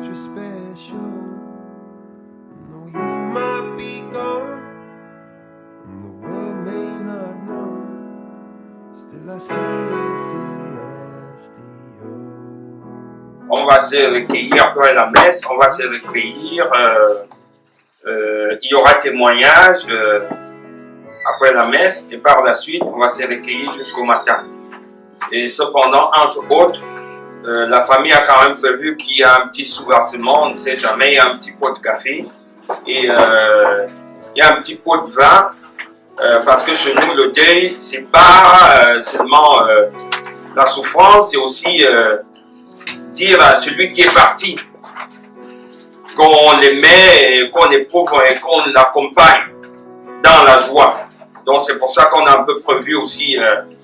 extra special. Though you might be gone and the world may not know, still I see a celestial. On va se recueillir après la messe, on va se recueillir. Il y aura témoignage après la messe et par la suite, on va se recueillir jusqu'au matin. Et cependant, entre autres, la famille a quand même prévu qu'il y a un petit soubassement, on ne sait jamais, il y a un petit pot de café et il y a un petit pot de vin parce que chez nous, le deuil, c'est pas seulement la souffrance, c'est aussi dire à celui qui est parti qu'on l'aimait, qu'on éprouve et qu'on l'accompagne dans la joie. Donc c'est pour ça qu'on a un peu prévu aussi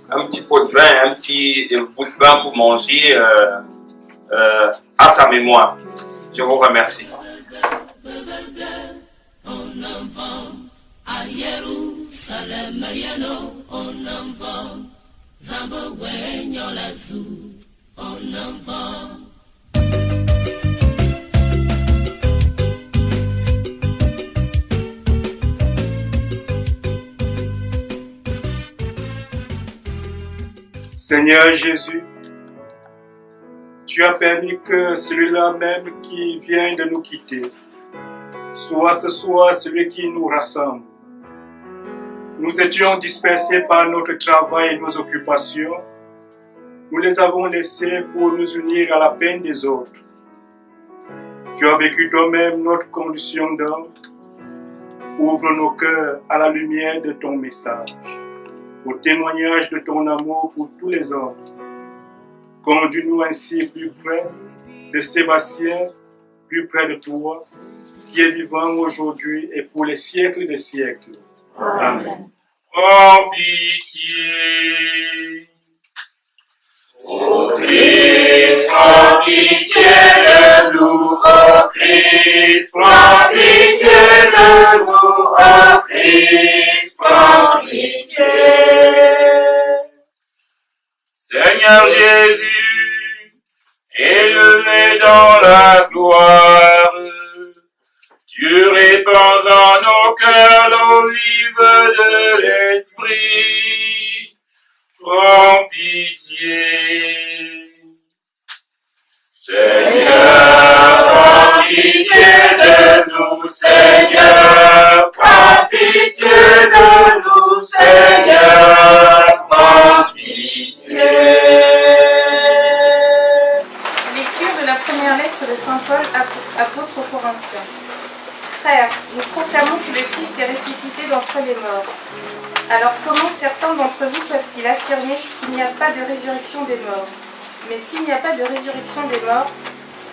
un petit pot de vin, un petit bout de vin pour manger à sa mémoire. Je vous remercie. Seigneur Jésus, tu as permis que celui-là même qui vient de nous quitter soit ce soir celui qui nous rassemble. Nous étions dispersés par notre travail et nos occupations. Nous les avons laissés pour nous unir à la peine des autres. Tu as vécu toi-même notre condition d'homme. Ouvre nos cœurs à la lumière de ton message, au témoignage de ton amour pour tous les hommes. Conduis-nous ainsi plus près de Sébastien, plus près de toi, qui est vivant aujourd'hui et pour les siècles des siècles. Amen. Prends pitié. Ô Christ, prends pitié de nous. Ô Christ, prends pitié de nous. Ô Christ, prends pitié. Seigneur Jésus, élevé dans la gloire, tu répands en nos cœurs l'eau vive de l'esprit. Prends pitié. Seigneur, prends pitié de nous. Seigneur, prends pitié de nous. Seigneur, prends pitié. Lecture de la première lettre de Saint Paul, apôtre aux Corinthiens. Frères, nous proclamons que le Christ est ressuscité d'entre les morts. Alors comment certains d'entre vous peuvent-ils affirmer qu'il n'y a pas de résurrection des morts? Mais s'il n'y a pas de résurrection des morts,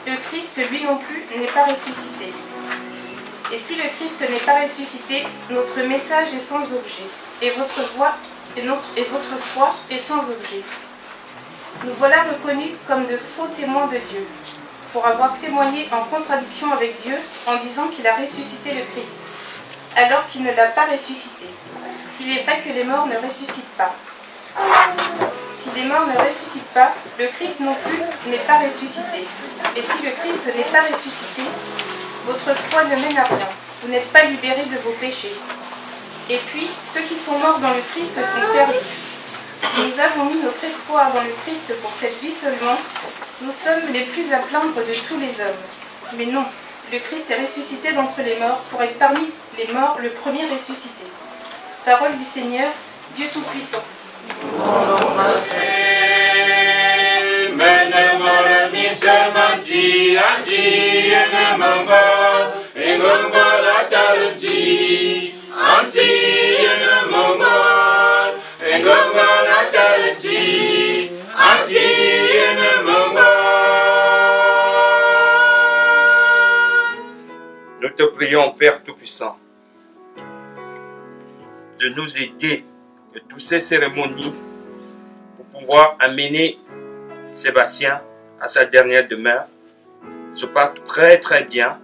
le Christ lui non plus n'est pas ressuscité. Et si le Christ n'est pas ressuscité, notre message est sans objet, et votre foi est sans objet. Nous voilà reconnus comme de faux témoins de Dieu, pour avoir témoigné en contradiction avec Dieu en disant qu'il a ressuscité le Christ, alors qu'il ne l'a pas ressuscité, s'il est vrai que les morts ne ressuscitent pas. Si les morts ne ressuscitent pas, le Christ non plus n'est pas ressuscité. Et si le Christ n'est pas ressuscité, votre foi ne mène à rien, vous n'êtes pas libérés de vos péchés. Et puis, ceux qui sont morts dans le Christ sont perdus. Si nous avons mis notre espoir dans le Christ pour cette vie seulement, nous sommes les plus à plaindre de tous les hommes. Mais non, le Christ est ressuscité d'entre les morts pour être parmi les morts le premier ressuscité. Parole du Seigneur, Dieu Tout-Puissant. Nous te prions, Père Tout-Puissant, de nous aider de toutes ces cérémonies pour pouvoir amener Sébastien à sa dernière demeure se passe très très bien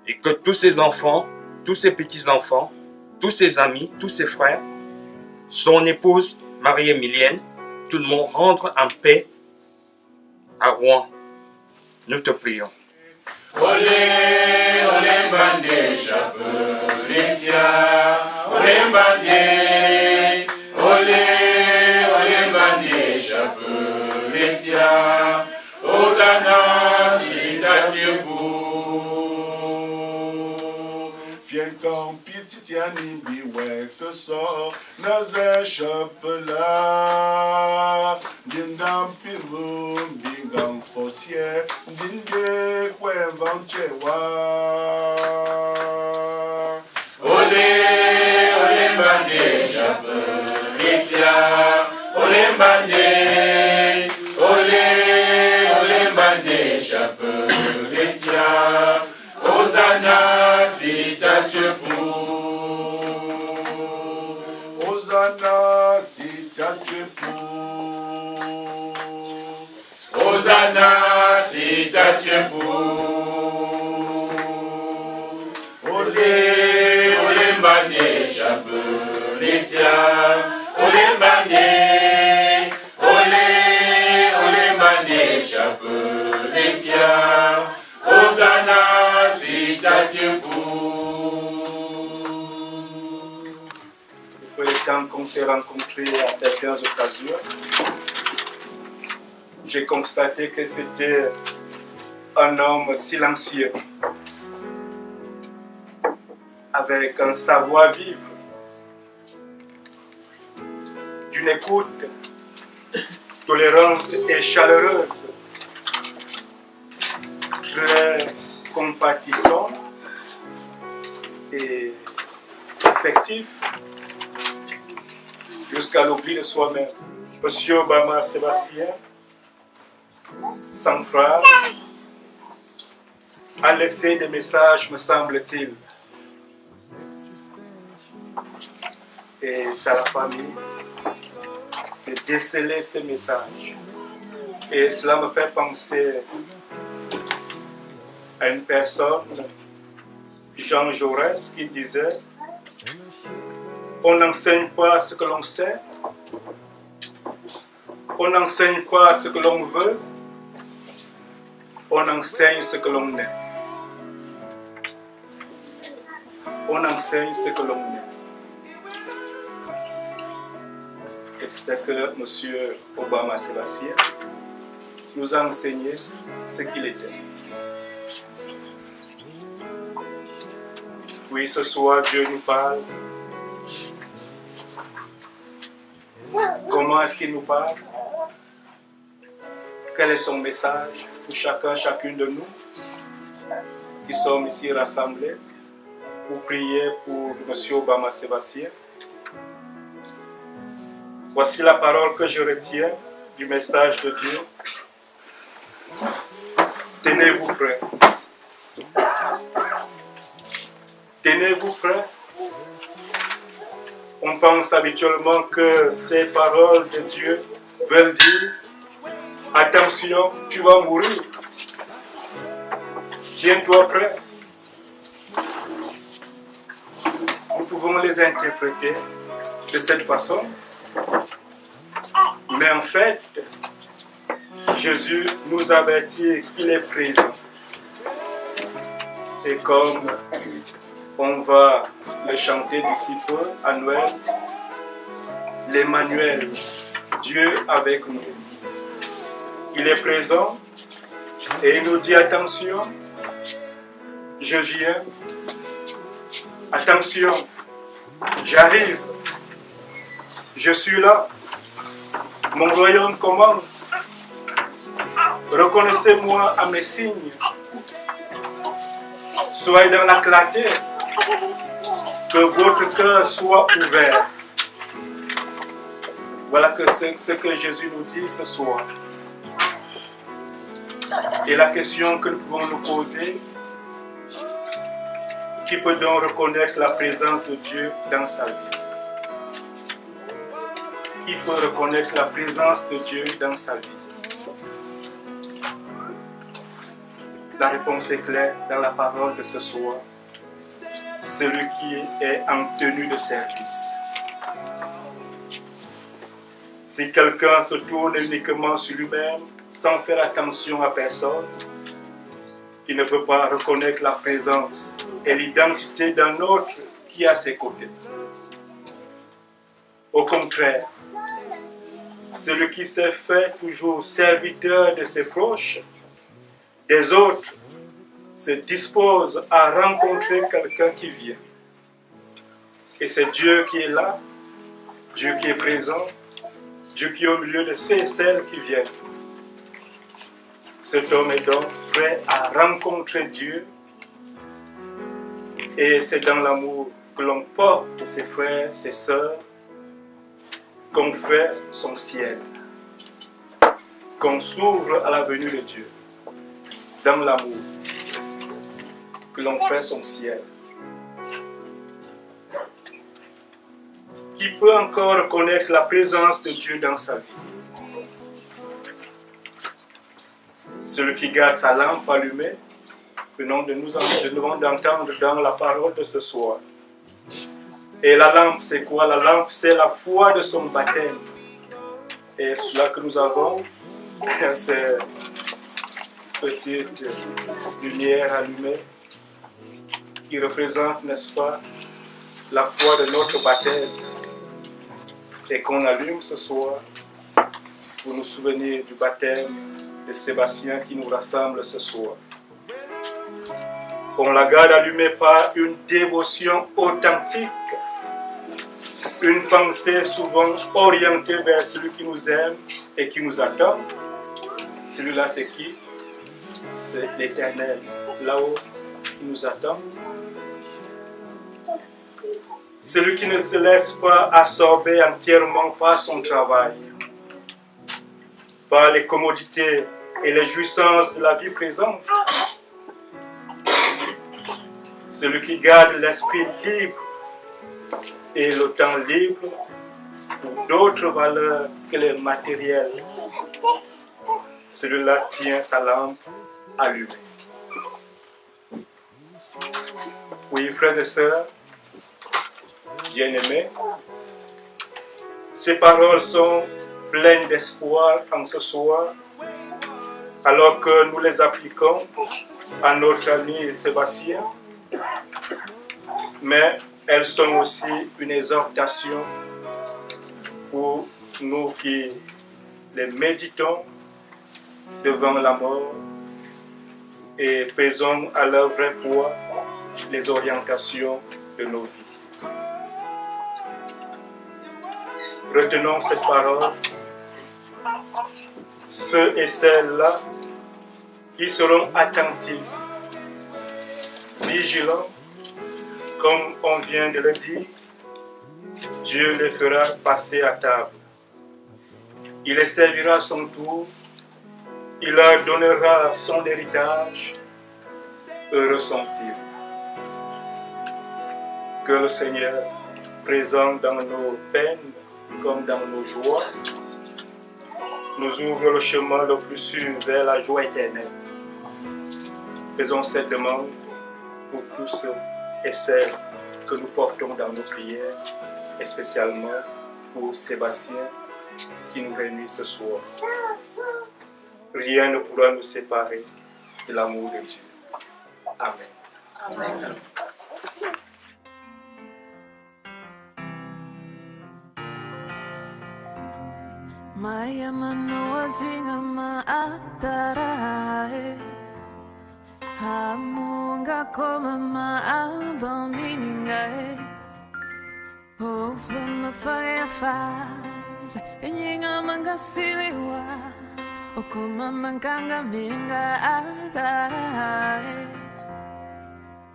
et que tous ses enfants, tous ses petits-enfants, tous ses amis, tous ses frères, son épouse Marie-Émilienne, tout le monde rentre en paix à Rouen. Nous te prions. Olé, olé mbande, chapeau, olé mbande, olé, olé mbande, chapeau, Hosanna, sitatibu. Viens quand pititiani biwe que sort naze chapela dindam pilum dingam fossier dinde kwevanchewa. Olé, olé mbande, chapeau, olé mbande, olé, olé mbande, chapeau, Hosanna, sitatibu. Hosanna sitatibu. Hosanna, sitatibu. Olé, olé mbande, chapeau, olé mbande, olé, olé mbande, chapeau, Hosanna, sitatibu. Depuis le temps qu'on s'est rencontrés à certaines occasions, j'ai constaté que c'était un homme silencieux, avec un savoir-vivre, d'une écoute tolérante et chaleureuse, très compatissant et affectif, jusqu'à l'oubli de soi-même. Monsieur Obama Sébastien, sans phrase, a laissé des messages, me semble-t-il. Et c'est à la famille de déceler ces messages. Et cela me fait penser à une personne, Jean Jaurès, qui disait: on n'enseigne pas ce que l'on sait, on n'enseigne pas ce que l'on veut, on enseigne ce que l'on est. On enseigne ce que l'on est. Et c'est ce que M. Obama Sébastien nous a enseigné, ce qu'il était. Oui, ce soir, Dieu nous parle. Comment est-ce qu'il nous parle? Quel est son message pour chacun, chacune de nous qui sommes ici rassemblés pour prier pour M. Obama Sébastien? Voici la parole que je retiens du message de Dieu. Tenez-vous prêts. Tenez-vous prêts. On pense habituellement que ces paroles de Dieu veulent dire: attention, tu vas mourir. Tiens-toi prêt. Nous pouvons les interpréter de cette façon. Mais en fait, Jésus nous avertit qu'il est présent. Et comme on va le chanter d'ici peu à Noël, l'Emmanuel, Dieu avec nous. Il est présent et il nous dit: attention, je viens. Attention, j'arrive. Je suis là. Mon royaume commence. Reconnaissez-moi à mes signes. Soyez dans la clarté. Que votre cœur soit ouvert. Voilà que c'est ce que Jésus nous dit ce soir. Et la question que nous pouvons nous poser: qui peut donc reconnaître la présence de Dieu dans sa vie? Qui peut reconnaître la présence de Dieu dans sa vie? La réponse est claire dans la parole de ce soir. Celui qui est en tenue de service. Si quelqu'un se tourne uniquement sur lui-même, sans faire attention à personne, Il ne peut pas reconnaître la présence et l'identité d'un autre qui est à ses côtés. Au contraire, celui qui s'est fait toujours serviteur de ses proches, des autres, se dispose à rencontrer quelqu'un qui vient. Et c'est Dieu qui est là, Dieu qui est présent, Dieu qui est au milieu de ceux et celles qui viennent. Cet homme est donc prêt à rencontrer Dieu, et c'est dans l'amour que l'on porte de ses frères, ses sœurs, qu'on fait son ciel, qu'on s'ouvre à la venue de Dieu, dans l'amour que l'on fait son ciel. Qui peut encore reconnaître la présence de Dieu dans sa vie? Celui qui garde sa lampe allumée, venons d'entendre dans la parole de ce soir. Et la lampe, c'est quoi? La lampe, c'est la foi de son baptême. Et cela que nous avons, c'est petite lumière allumée qui représente, n'est-ce pas, la foi de notre baptême. Et qu'on allume ce soir pour nous souvenir du baptême de Sébastien qui nous rassemble ce soir. On la garde allumée par une dévotion authentique, une pensée souvent orientée vers celui qui nous aime et qui nous attend. Celui-là, c'est qui? C'est l'Éternel, là-haut, qui nous attend. Celui qui ne se laisse pas absorber entièrement par son travail, par les commodités et les jouissances de la vie présente. Celui qui garde l'esprit libre et le temps libre pour d'autres valeurs que les matériels. Celui-là tient sa lampe allumée. Oui, frères et sœurs, bien-aimés, ces paroles sont pleines d'espoir en ce soir, alors que nous les appliquons à notre ami Sébastien, mais elles sont aussi une exhortation pour nous qui les méditons devant la mort et faisons à leur vrai poids les orientations de nos vies. Retenons cette parole. Ceux et celles-là qui seront attentifs, vigilants, comme on vient de le dire, Dieu les fera passer à table. Il les servira à son tour, il leur donnera son héritage, heureux sont-ils. Que le Seigneur, présent dans nos peines comme dans nos joies, nous ouvre le chemin le plus sûr vers la joie éternelle. Faisons cette demande pour tous ceux et celles que nous portons dans nos prières, et spécialement pour Sébastien qui nous réunit ce soir. Rien ne pourra nous séparer de l'amour de Dieu. Amen. Amen. Maya manoazinga maatarae Hamunga koma maabaminingae Ova mafaya faz Enyinga mangasiliwa Okoma mankanga minga atarae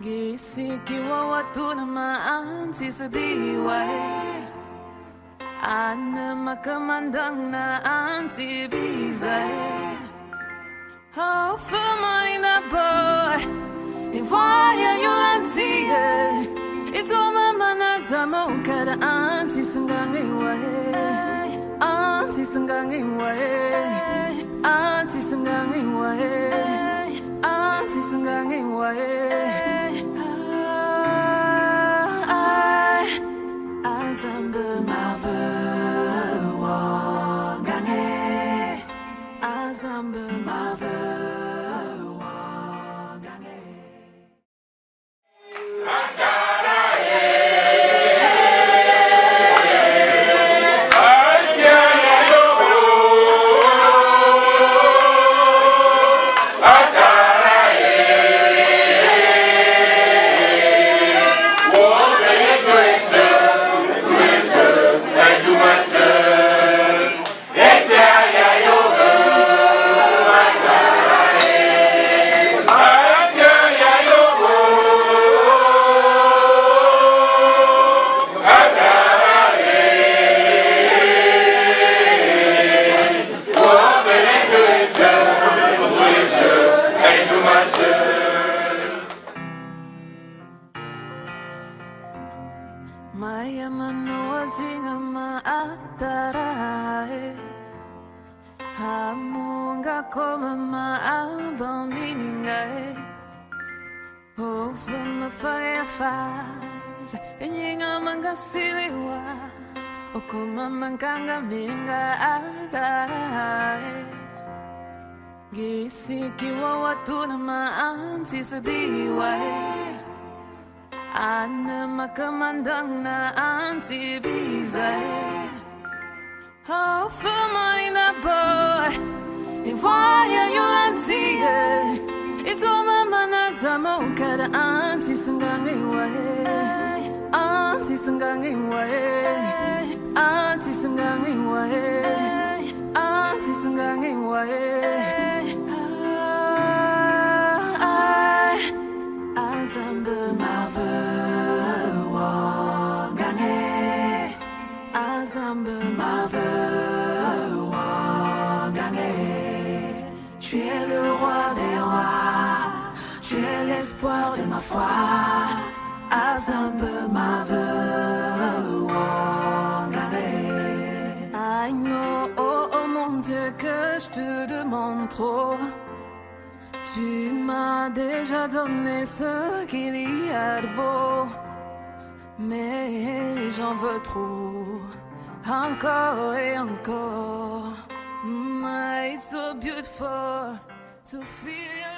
Gisikiwa watu na maansi sabiwae Ana makamandang na antibizay Oh, for mine a boy If I am your auntie It's all my man Zamo kada auntie sangangi wae Auntie sangangi wae Auntie sangangi wae Auntie sangangi wae Azamba Azamba Ufuma fire faz Enyinga manga siliwa Okuma manganga minga adai Gisiki wa watu na maanti sabiwa Ana makamandang na anti biza Ufuma ina boy E voya yulantie It's all my man at Zamokada, Auntie Sangangi way, Auntie Sangangi way, Auntie Sangangi way, Auntie Sangangi way. Azamba Mother Wangane, Azamba Mother Wangane. Tu es le roi des rois, tu es l'espoir de ma foi. Azambe Mother Wangane. I know, oh mon Dieu, que je te demande trop. Tu m'as déjà donné ce qu'il y a de beau, mais j'en veux trop, encore et encore. It's so beautiful to feel